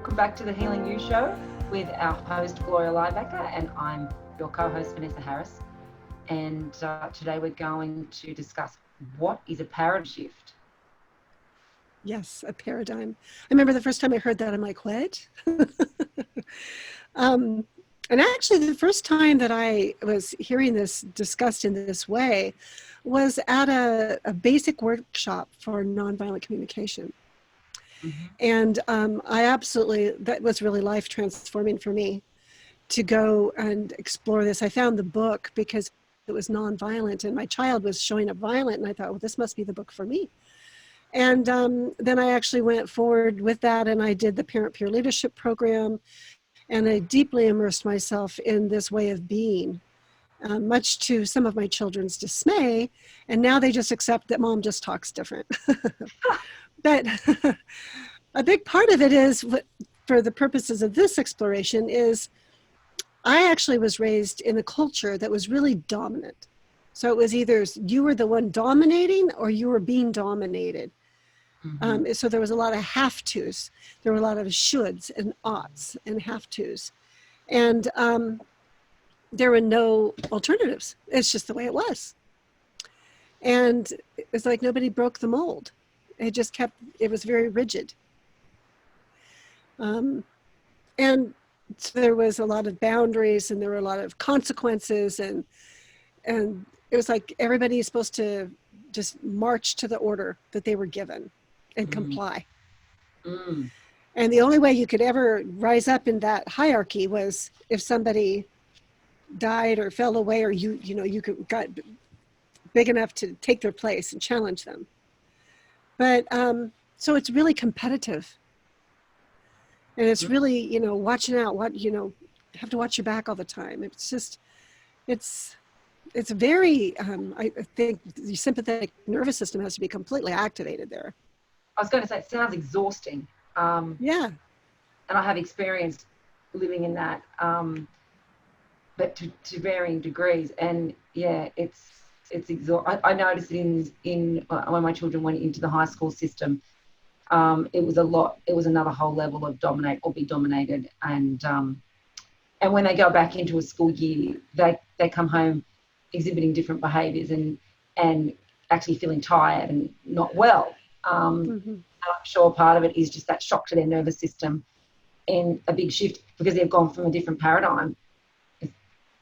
Welcome back to the Healing You Show with our host, Gloria Lybecker, and I'm your co-host, Vanessa Harris. And today we're going to discuss what is a paradigm shift. Yes, a paradigm. I remember the first time I heard that, I'm like, what? And actually, the first time that I was hearing this discussed in this way was at a basic workshop for nonviolent communication. Mm-hmm. And that was really life transforming for me to go and explore this. I found the book because it was nonviolent and my child was showing up violent. And I thought, well, this must be the book for me. And then I actually went forward with that and I did the Parent Peer Leadership Program. And I deeply immersed myself in this way of being, much to some of my children's dismay. And now they just accept that mom just talks different. But a big part of it is, for the purposes of this exploration, is I actually was raised in a culture that was really dominant. So it was either you were the one dominating or you were being dominated. Mm-hmm. So there was a lot of have-tos. There were a lot of shoulds and oughts and have-tos. And there were no alternatives. It's just the way it was. And it's like nobody broke the mold. It was very rigid. And so there was a lot of boundaries and there were a lot of consequences and it was like everybody is supposed to just march to the order that they were given and comply. Mm. And the only way you could ever rise up in that hierarchy was if somebody died or fell away or you got big enough to take their place and challenge them. But so it's really competitive. And it's really, watching out, have to watch your back all the time. It's just, it's very, I think the sympathetic nervous system has to be completely activated there. I was going to say, it sounds exhausting. Yeah. And I have experienced living in that, but to varying degrees. And yeah, it's exhausting. I noticed it in when my children went into the high school system. It was another whole level of dominate or be dominated. And when they go back into a school year, they come home exhibiting different behaviours and actually feeling tired and not well. And I'm sure part of it is just that shock to their nervous system and a big shift because they've gone from a different paradigm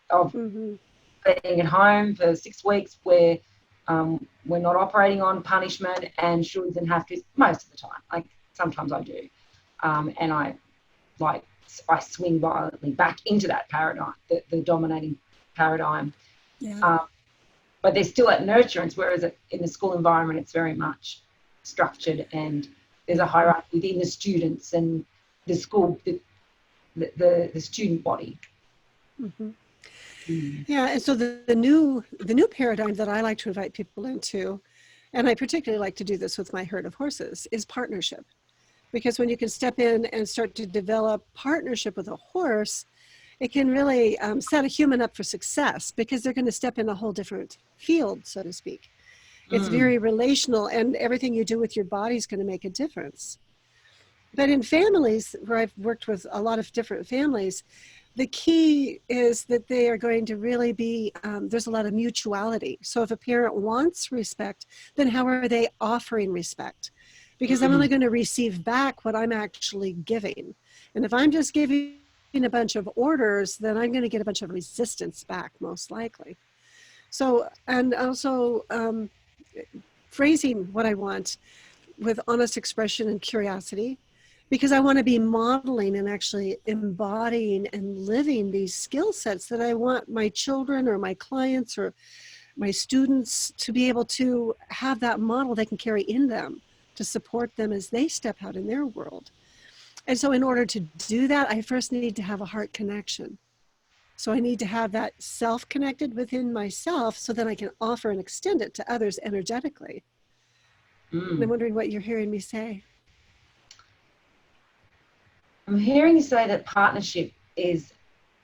of being at home for 6 weeks where we're not operating on punishment and shoulds and have to most of the time. Like sometimes I do, and I swing violently back into that paradigm, the dominating paradigm. Yeah. But there's still that nurturance, whereas in the school environment it's very much structured and there's a hierarchy within the students and the school, the student body. Mm-hmm. Yeah, and so the new paradigm that I like to invite people into, and I particularly like to do this with my herd of horses, is partnership. Because when you can step in and start to develop partnership with a horse, it can really set a human up for success because they're going to step in a whole different field, so to speak. It's very relational and everything you do with your body is going to make a difference. But in families, where I've worked with a lot of different families, the key is that they are going to really be, there's a lot of mutuality. So if a parent wants respect, then how are they offering respect? Because I'm only going to receive back what I'm actually giving. And if I'm just giving a bunch of orders, then I'm going to get a bunch of resistance back, most likely. So, and also phrasing what I want with honest expression and curiosity, because I want to be modeling and actually embodying and living these skill sets that I want my children or my clients or my students to be able to have that model they can carry in them to support them as they step out in their world. And so in order to do that, I first need to have a heart connection. So I need to have that self connected within myself so that I can offer and extend it to others energetically. And I'm wondering what you're hearing me say. I'm hearing you say that partnership is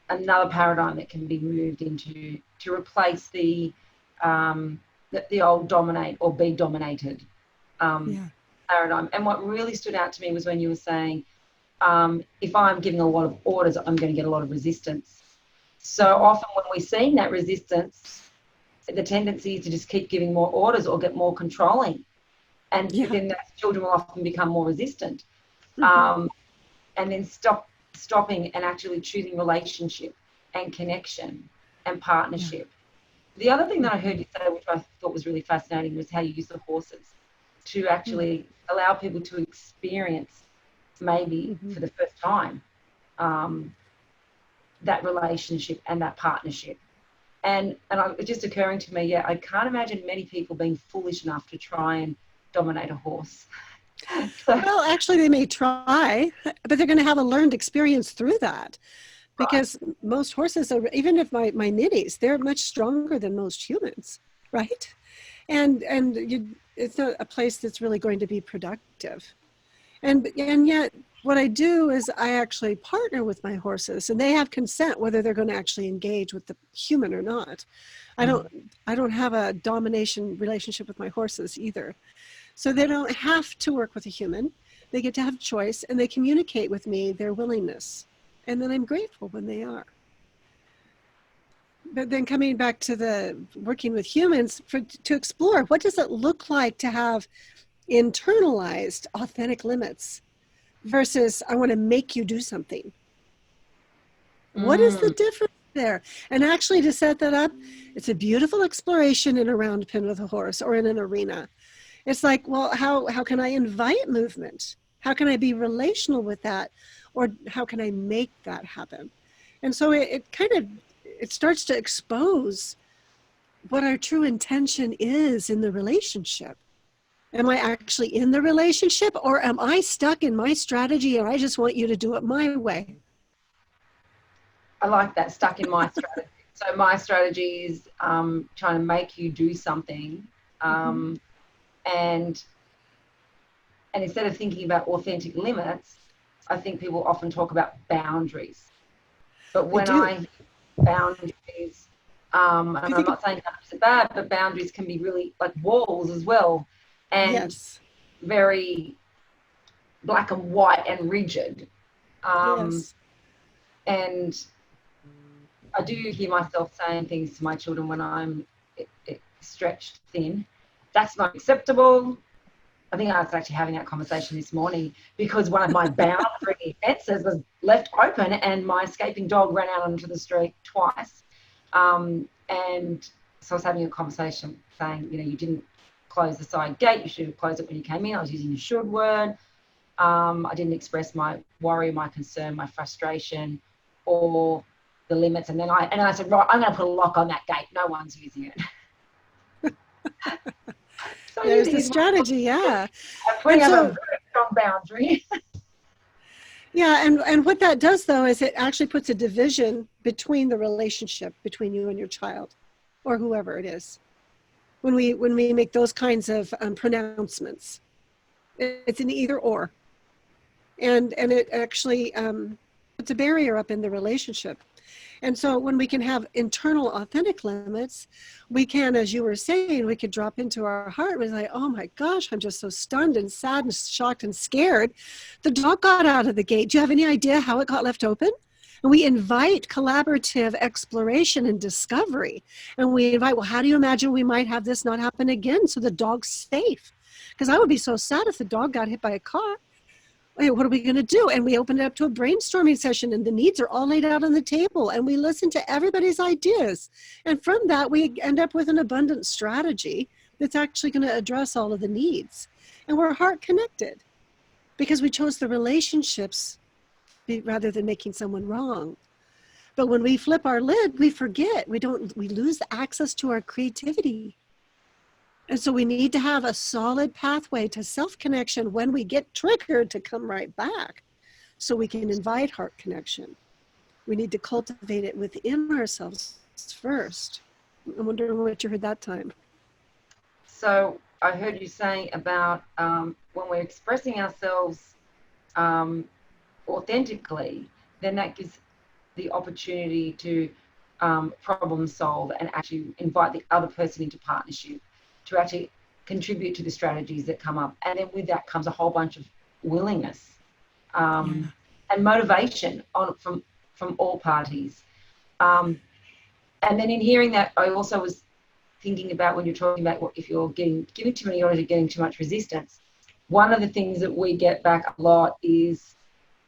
another paradigm that can be moved into to replace the old dominate or be dominated paradigm. And what really stood out to me was when you were saying if I'm giving a lot of orders, I'm going to get a lot of resistance. So often when we're seeing that resistance, the tendency is to just keep giving more orders or get more controlling. And then the children will often become more resistant. And then stopping and actually choosing relationship and connection and partnership. The other thing that I heard you say, which I thought was really fascinating, was how you use the horses to actually allow people to experience, maybe for the first time, that relationship and that partnership. And it's just occurring to me, I can't imagine many people being foolish enough to try and dominate a horse. Well, actually, they may try, but they're going to have a learned experience through that. Because most horses, are, even if my ninnies, they're much stronger than most humans, right? And it's not a place that's really going to be productive. And yet, what I do is I actually partner with my horses, and they have consent whether they're going to actually engage with the human or not. I don't have a domination relationship with my horses either. So they don't have to work with a human. They get to have choice, and they communicate with me their willingness. And then I'm grateful when they are. But then coming back to the working with humans, to explore, what does it look like to have internalized authentic limits versus I want to make you do something? What is the difference there? And actually to set that up, it's a beautiful exploration in a round pen with a horse or in an arena. It's like, well, how can I invite movement? How can I be relational with that? Or how can I make that happen? And so it starts to expose what our true intention is in the relationship. Am I actually in the relationship, or am I stuck in my strategy and I just want you to do it my way? I like that, stuck in my strategy. So my strategy is trying to make you do something. And instead of thinking about authentic limits, I think people often talk about boundaries. But when I boundaries, and I'm not saying that's bad, but boundaries can be really like walls as well, and very black and white and rigid. And I do hear myself saying things to my children when I'm stretched thin. That's not acceptable. I think I was actually having that conversation this morning because one of my boundary fences was left open and my escaping dog ran out onto the street twice. And so I was having a conversation saying, you didn't close the side gate. You should have closed it when you came in. I was using the should word. I didn't express my worry, my concern, my frustration, or the limits. And then I said, right, I'm going to put a lock on that gate. No one's using it. So there's the strategy, I'm putting up a very strong boundary. And what that does, though, is it actually puts a division between the relationship between you and your child, or whoever it is. When we make those kinds of pronouncements, it's an either or, and it actually puts a barrier up in the relationship. And so when we can have internal authentic limits, we can, as you were saying, we could drop into our heart. We're like, oh my gosh, I'm just so stunned and sad and shocked and scared. The dog got out of the gate. Do you have any idea how it got left open? And we invite collaborative exploration and discovery. And we invite, well, how do you imagine we might have this not happen again so the dog's safe? Because I would be so sad if the dog got hit by a car. Hey, what are we going to do? And we opened it up to a brainstorming session, and the needs are all laid out on the table, and we listen to everybody's ideas. And from that, we end up with an abundant strategy that's actually going to address all of the needs. And we're heart connected because we chose the relationships rather than making someone wrong. But when we flip our lid, we forget. We lose access to our creativity. And so we need to have a solid pathway to self-connection when we get triggered to come right back so we can invite heart connection. We need to cultivate it within ourselves first. I'm wondering what you heard that time. So I heard you saying about when we're expressing ourselves authentically, then that gives the opportunity to problem solve and actually invite the other person into partnership, to actually contribute to the strategies that come up. And then with that comes a whole bunch of willingness. and motivation from all parties. And then in hearing that, I also was thinking about when you're talking about if you're giving too many orders, you're getting too much resistance. One of the things that we get back a lot is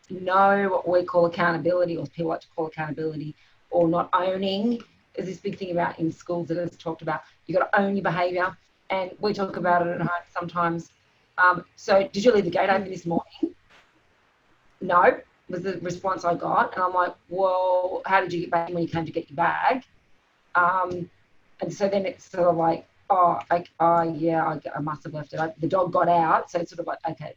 what we call accountability, or people like to call accountability, or not owning. There's this big thing about in schools that is talked about. You got to own your behaviour, and we talk about it at home sometimes. So, did you leave the gate open this morning? No, was the response I got, and I'm like, well, how did you get back when you came to get your bag? And so then it's sort of like, yeah, I must have left it. The dog got out, so it's sort of like, okay.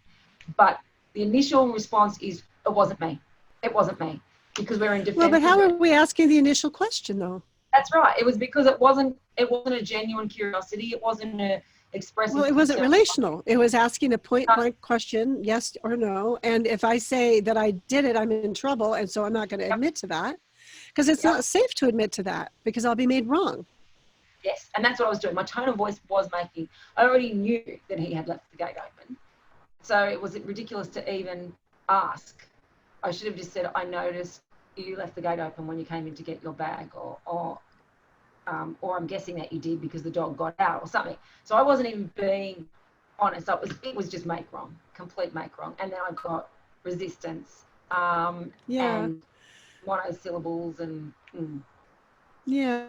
But the initial response is, it wasn't me. It wasn't me, because we're in defense. Well, but how are we asking the initial question, though? That's right. It was because it wasn't a genuine curiosity. It wasn't a expressing. Well, it wasn't relational. It was asking a point-blank question, yes or no. And if I say that I did it, I'm in trouble, and so I'm not going to admit to that, because it's not safe to admit to that, because I'll be made wrong. Yes, and that's what I was doing. My tone of voice was making. I already knew that he had left the gate open, so it was ridiculous to even ask. I should have just said, I noticed you left the gate open when you came in to get your bag, or I'm guessing that you did because the dog got out or something. So I wasn't even being honest. It was just make wrong, complete make wrong. And then I got resistance and monosyllables and. Yeah.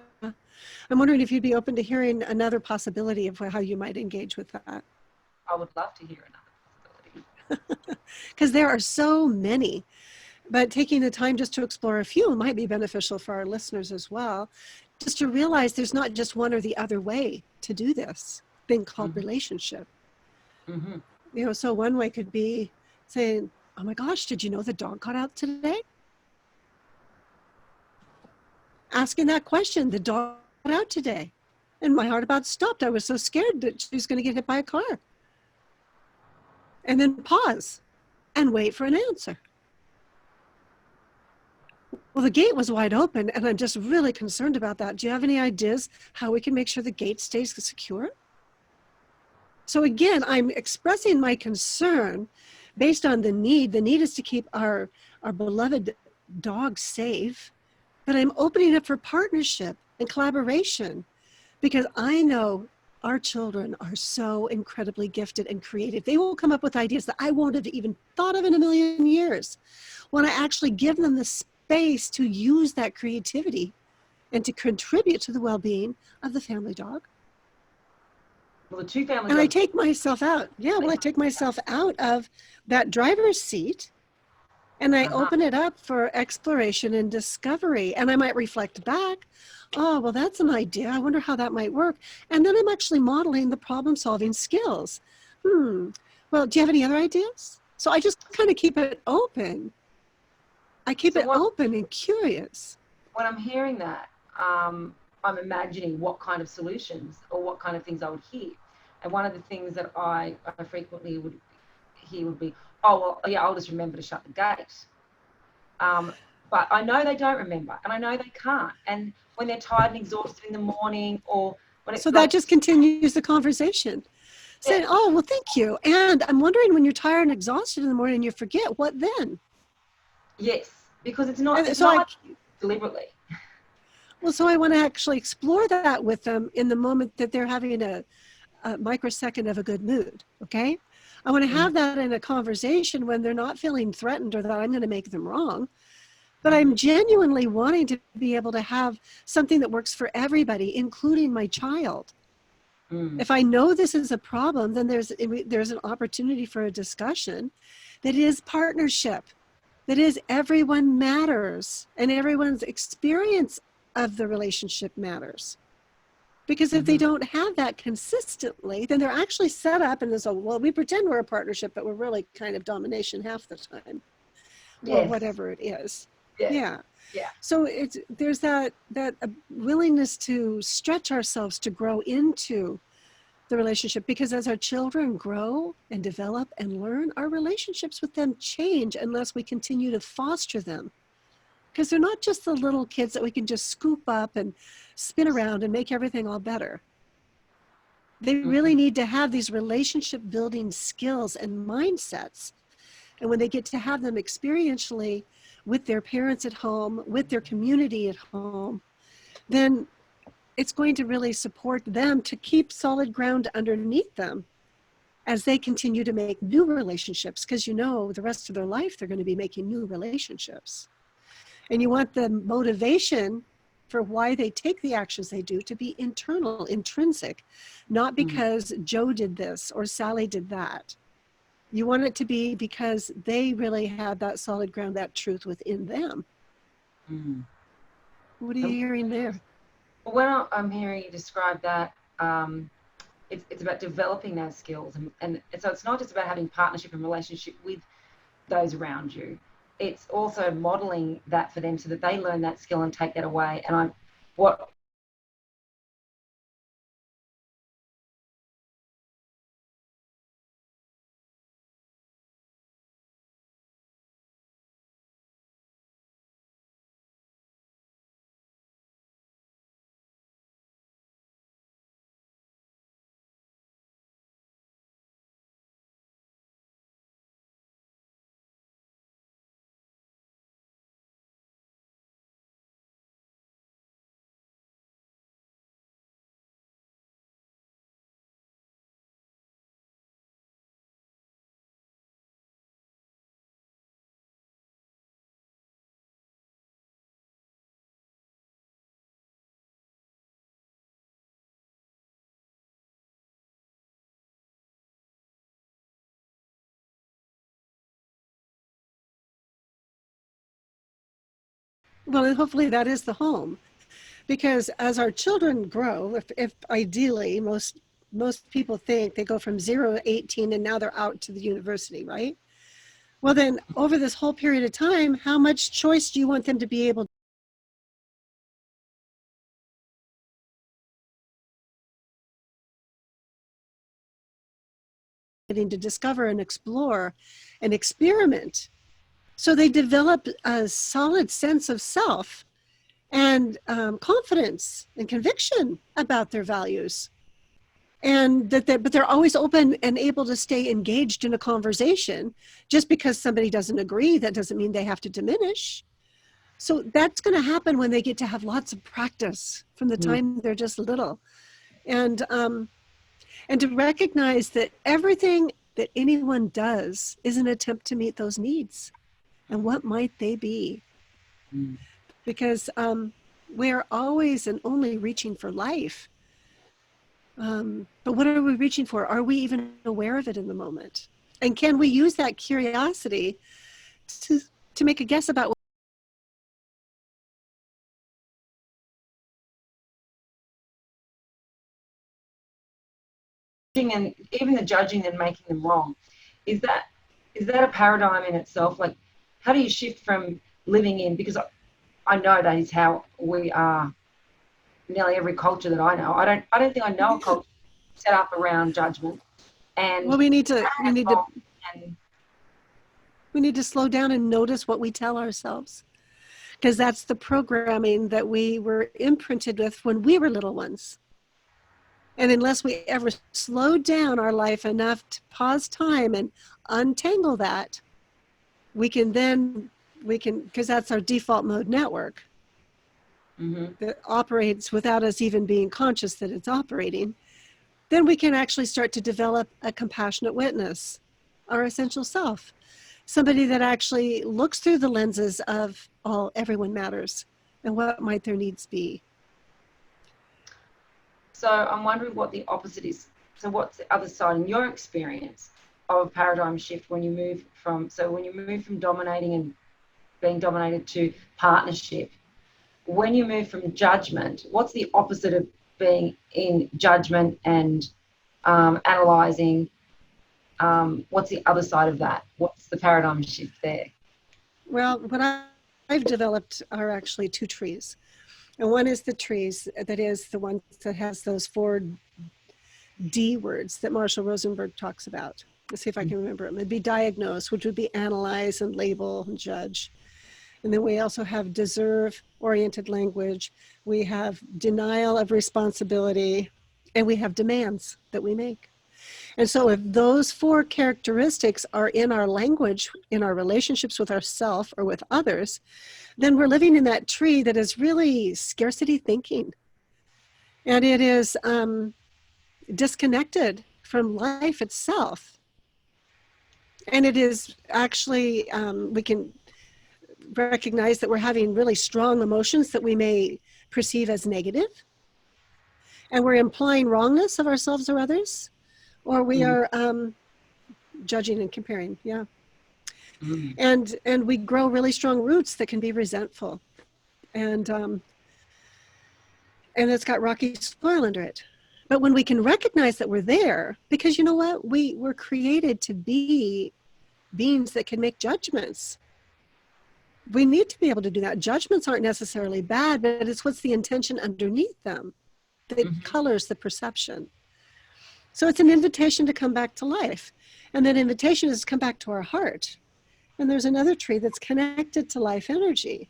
I'm wondering if you'd be open to hearing another possibility of how you might engage with that. I would love to hear another possibility. Because there are so many. But taking the time just to explore a few might be beneficial for our listeners as well. Just to realize there's not just one or the other way to do this thing called relationship. Mm-hmm. So one way could be saying, oh my gosh, did you know the dog got out today? Asking that question, the dog got out today. And my heart about stopped. I was so scared that she was going to get hit by a car. And then pause and wait for an answer. Well, the gate was wide open, and I'm just really concerned about that. Do you have any ideas how we can make sure the gate stays secure? So again, I'm expressing my concern based on the need. The need is to keep our beloved dog safe, but I'm opening up for partnership and collaboration, because I know our children are so incredibly gifted and creative. They will come up with ideas that I won't have even thought of in a million years when I actually give them the space to use that creativity and to contribute to the well-being of the family dog. Well, the two family and I take myself out. Yeah, well, I take myself out of that driver's seat, and I open it up for exploration and discovery. And I might reflect back, oh, well, that's an idea. I wonder how that might work. And then I'm actually modeling the problem-solving skills. Well, do you have any other ideas? So I just kind of keep it open. I keep it open and curious. When I'm hearing that, I'm imagining what kind of solutions or what kind of things I would hear. And one of the things that I frequently would hear would be, oh, well, yeah, I'll just remember to shut the gate. But I know they don't remember, and I know they can't. And when they're tired and exhausted in the morning, or when it's so that just continues the conversation. Saying, oh, well, thank you. And I'm wondering, when you're tired and exhausted in the morning and you forget, what then? Yes, because it's not deliberately. Well, so I want to actually explore that with them in the moment that they're having a microsecond of a good mood, okay? I want to have that in a conversation when they're not feeling threatened or that I'm going to make them wrong, but I'm genuinely wanting to be able to have something that works for everybody, including my child. If I know this is a problem, then there's an opportunity for a discussion that is partnership. That is, everyone matters, and everyone's experience of the relationship matters. Because if they don't have that consistently, then they're actually set up and so, well, we pretend we're a partnership, but we're really kind of domination half the time, or whatever it is. Yeah. So there's that willingness to stretch ourselves to grow into the relationship, because as our children grow and develop and learn, our relationships with them change unless we continue to foster them. Because they're not just the little kids that we can just scoop up and spin around and make everything all better. They really need to have these relationship building skills and mindsets And when they get to have them experientially with their parents at home, with their community at home, then it's going to really support them to keep solid ground underneath them as they continue to make new relationships, because the rest of their life they're going to be making new relationships. And you want the motivation for why they take the actions they do to be internal, intrinsic, not because Joe did this or Sally did that. You want it to be because they really have that solid ground, that truth within them. What are you hearing there? When I'm hearing you describe that, it's about developing those skills. And so it's not just about having partnership and relationship with those around you. It's also modeling that for them so that they learn that skill and take that away. And what Well, and hopefully that is the home, because as our children grow, if ideally most people think they go from 0 to 18 and now they're out to the university, right? Well, then over this whole period of time, how much choice do you want them to be able to discover and explore and experiment? So they develop a solid sense of self and confidence and conviction about their values. And but they're always open and able to stay engaged in a conversation. Just because somebody doesn't agree, that doesn't mean they have to diminish. So that's going to happen when they get to have lots of practice from the time they're just little. And to recognize that everything that anyone does is an attempt to meet those needs. And what might they be? Because we're always and only reaching for life. But what are we reaching for? Are we even aware of it in the moment? And can we use that curiosity to make a guess about what? And even the judging and making them wrong, is that a paradigm in itself? Like, how do you shift from living in, because I know that is how we are nearly every culture that I know. I don't think I know a culture set up around judgment. And well, we need to slow down and notice what we tell ourselves, because that's the programming that we were imprinted with when we were little ones. And unless we ever slow down our life enough to pause time and untangle that, we can, because that's our default mode network that operates without us even being conscious that it's operating, then we can actually start to develop a compassionate witness, our essential self, somebody that actually looks through the lenses of everyone matters and what might their needs be. So I'm wondering what the opposite is. So what's the other side in your experience of paradigm shift when you move from dominating and being dominated to partnership? When you move from judgment, what's the opposite of being in judgment and analyzing? What's the other side of that? What's the paradigm shift there? Well, what I've developed are actually two trees. And one is the trees that is the one that has those 4 D words that Marshall Rosenberg talks about. Let's see if I can remember them. It'd be diagnose, which would be analyze and label and judge. And then we also have deserve-oriented language. We have denial of responsibility, and we have demands that we make. And so if those 4 characteristics are in our language, in our relationships with ourselves or with others, then we're living in that tree that is really scarcity thinking. And it is disconnected from life itself. And it is actually, we can recognize that we're having really strong emotions that we may perceive as negative, and we're implying wrongness of ourselves or others, or we are judging and comparing. Yeah. And we grow really strong roots that can be resentful, and it's got rocky soil under it. But when we can recognize that we're there, because you know what, we were created to be beings that can make judgments. We need to be able to do that. Judgments aren't necessarily bad, but it's what's the intention underneath them that colors the perception. So it's an invitation to come back to life. And that invitation is to come back to our heart. And there's another tree that's connected to life energy.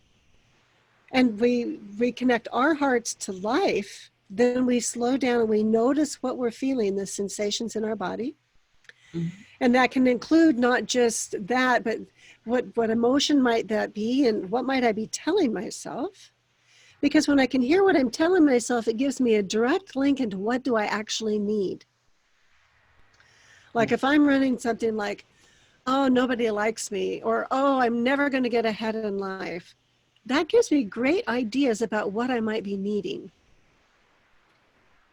And we reconnect our hearts to life, then we slow down and we notice what we're feeling, the sensations in our body. And that can include not just that, but what emotion might that be, and what might I be telling myself? Because when I can hear what I'm telling myself, it gives me a direct link into what do I actually need. Like if I'm running something like, oh, nobody likes me, or oh, I'm never going to get ahead in life, that gives me great ideas about what I might be needing.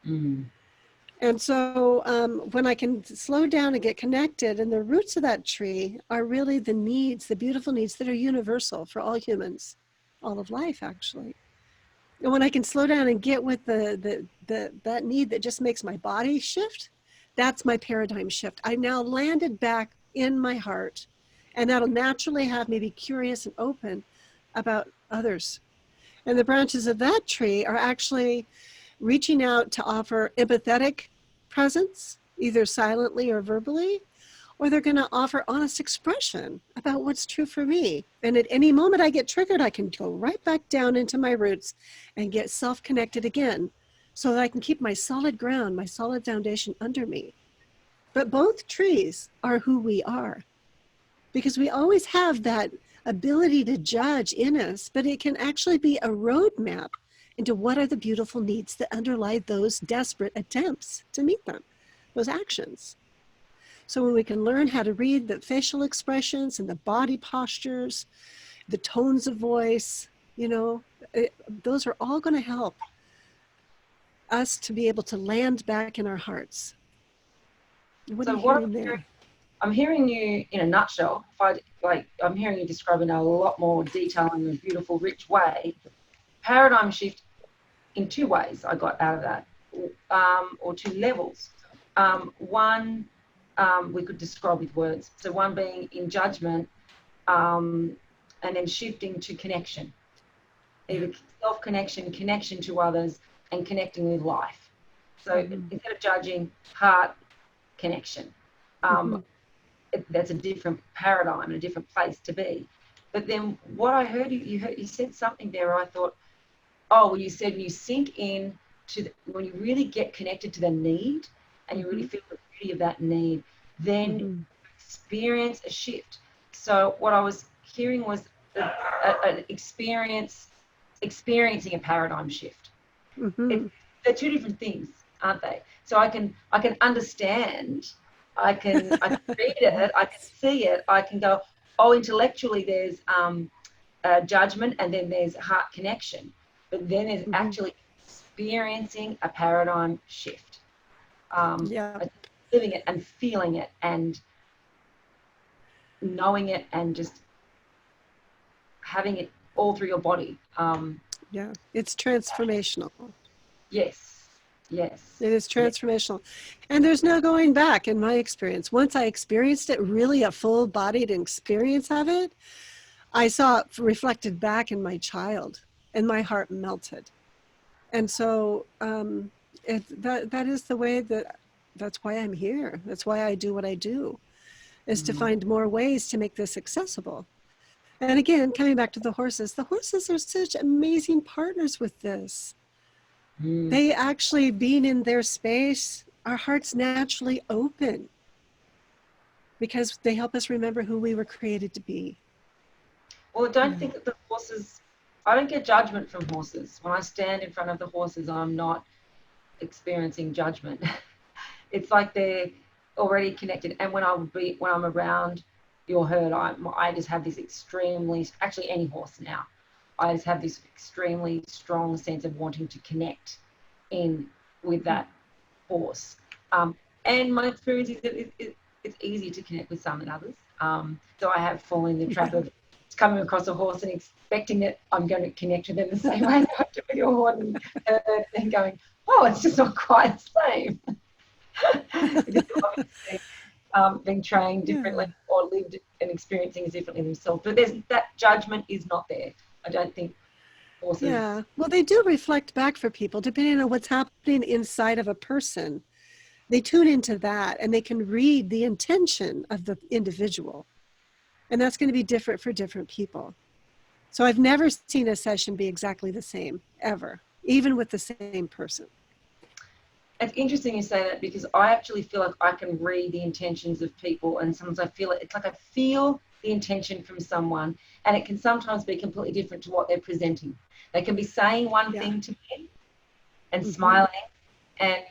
And so when I can slow down and get connected, and the roots of that tree are really the needs, the beautiful needs that are universal for all humans, all of life, actually. And when I can slow down and get with that need that just makes my body shift, that's my paradigm shift. I now landed back in my heart, and that'll naturally have me be curious and open about others. And the branches of that tree are actually reaching out to offer empathetic presence, either silently or verbally, or they're going to offer honest expression about what's true for me. And at any moment I get triggered, I can go right back down into my roots and get self-connected again, so that I can keep my solid ground, my solid foundation under me. But both trees are who we are, because we always have that ability to judge in us, but it can actually be a roadmap into what are the beautiful needs that underlie those desperate attempts to meet them, those actions. So when we can learn how to read the facial expressions and the body postures, the tones of voice, those are all going to help us to be able to land back in our hearts. What are you hearing there? I'm hearing you in a nutshell. I'm hearing you describe in a lot more detail in a beautiful, rich way. Paradigm shift in 2 ways I got out of that, or 2 levels. One, we could describe with words. So one being in judgment, and then shifting to connection, either self-connection, connection to others, and connecting with life. So instead of judging, heart connection. That's a different paradigm and a different place to be. But then what I heard, you said something there where I thought, you said you sink in when you really get connected to the need and you really feel the beauty of that need, then experience a shift. So what I was hearing was an experiencing a paradigm shift. They're 2 different things, aren't they? So I can understand, I can read it, I can see it, I can go, intellectually there's judgment, and then there's heart connection. But then there's actually experiencing a paradigm shift. Living it and feeling it and knowing it and just having it all through your body. It's transformational. Yes. It is transformational. And there's no going back in my experience. Once I experienced it, really a full-bodied experience of it, I saw it reflected back in my child, and my heart melted. And so that is the way that's why I'm here. That's why I do what I do, is to find more ways to make this accessible. And again, coming back to the horses are such amazing partners with this. They actually, being in their space, our hearts naturally open because they help us remember who we were created to be. Well, I don't think that the horses, I don't get judgment from horses. When I stand in front of the horses, I'm not experiencing judgment. It's like they're already connected. And when I'm around your herd, I just have this extremely, actually any horse now, I just have this extremely strong sense of wanting to connect in with that horse. And my experience is that it's easier to connect with some than others. So I have fallen in the trap of coming across a horse and expecting that I'm going to connect with them the same way as I have to with your horse, and then going, oh, it's just not quite the same. Because obviously been trained differently or lived and experiencing things differently themselves. But that judgment is not there. I don't think horses... Yeah, well, they do reflect back for people, depending on what's happening inside of a person. They tune into that and they can read the intention of the individual. And that's going to be different for different people. So I've never seen a session be exactly the same, ever, even with the same person. It's interesting you say that, because I actually feel like I can read the intentions of people, and sometimes I feel it's like I feel the intention from someone, and it can sometimes be completely different to what they're presenting. They can be saying one thing to me and smiling and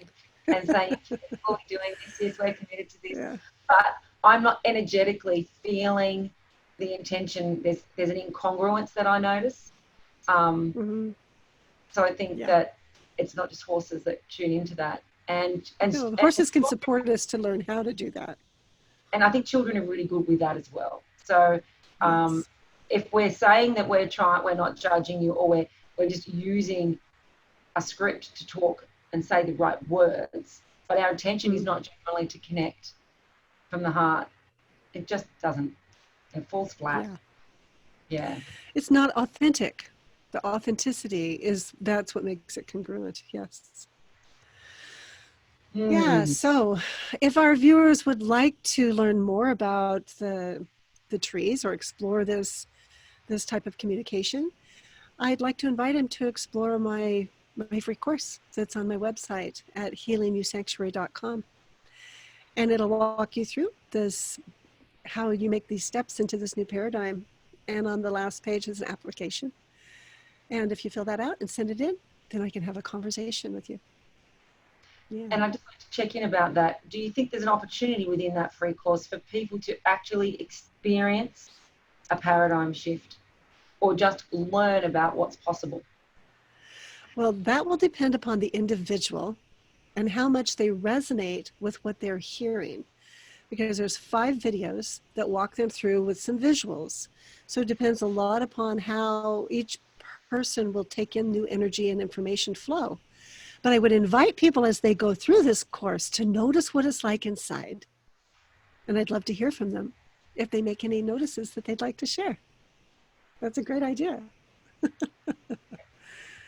saying, we're doing this, yes, we're committed to this, but I'm not energetically feeling the intention. There's an incongruence that I notice. So I think that it's not just horses that tune into that. And no, horses can support us to learn how to do that. And I think children are really good with that as well. So if we're saying that we're not judging you, or we're just using a script to talk and say the right words, but our intention is not generally to connect from the heart, it just doesn't. It falls flat. Yeah. It's not authentic. The authenticity that's what makes it congruent. Yes. Yeah. So if our viewers would like to learn more about the trees or explore this type of communication, I'd like to invite them to explore my free course that's on my website at healingyoursanctuary.com. And it'll walk you through how you make these steps into this new paradigm. And on the last page is an application. And if you fill that out and send it in, then I can have a conversation with you. Yeah. And I'd just like to check in about that. Do you think there's an opportunity within that free course for people to actually experience a paradigm shift, or just learn about what's possible? Well, that will depend upon the individual and how much they resonate with what they're hearing, because there's 5 videos that walk them through with some visuals. So it depends a lot upon how each person will take in new energy and information flow. But I would invite people as they go through this course to notice what it's like inside. And I'd love to hear from them if they make any notices that they'd like to share. That's a great idea.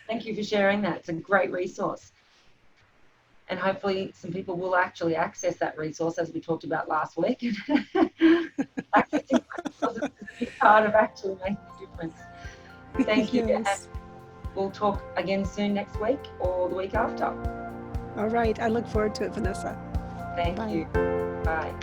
Thank you for sharing that. It's a great resource. And hopefully some people will actually access that resource, as we talked about last week. Accessing resources is a big part of actually making a difference. Thank you. Yes. And we'll talk again soon next week or the week after. All right. I look forward to it, Vanessa. Thank you. Bye.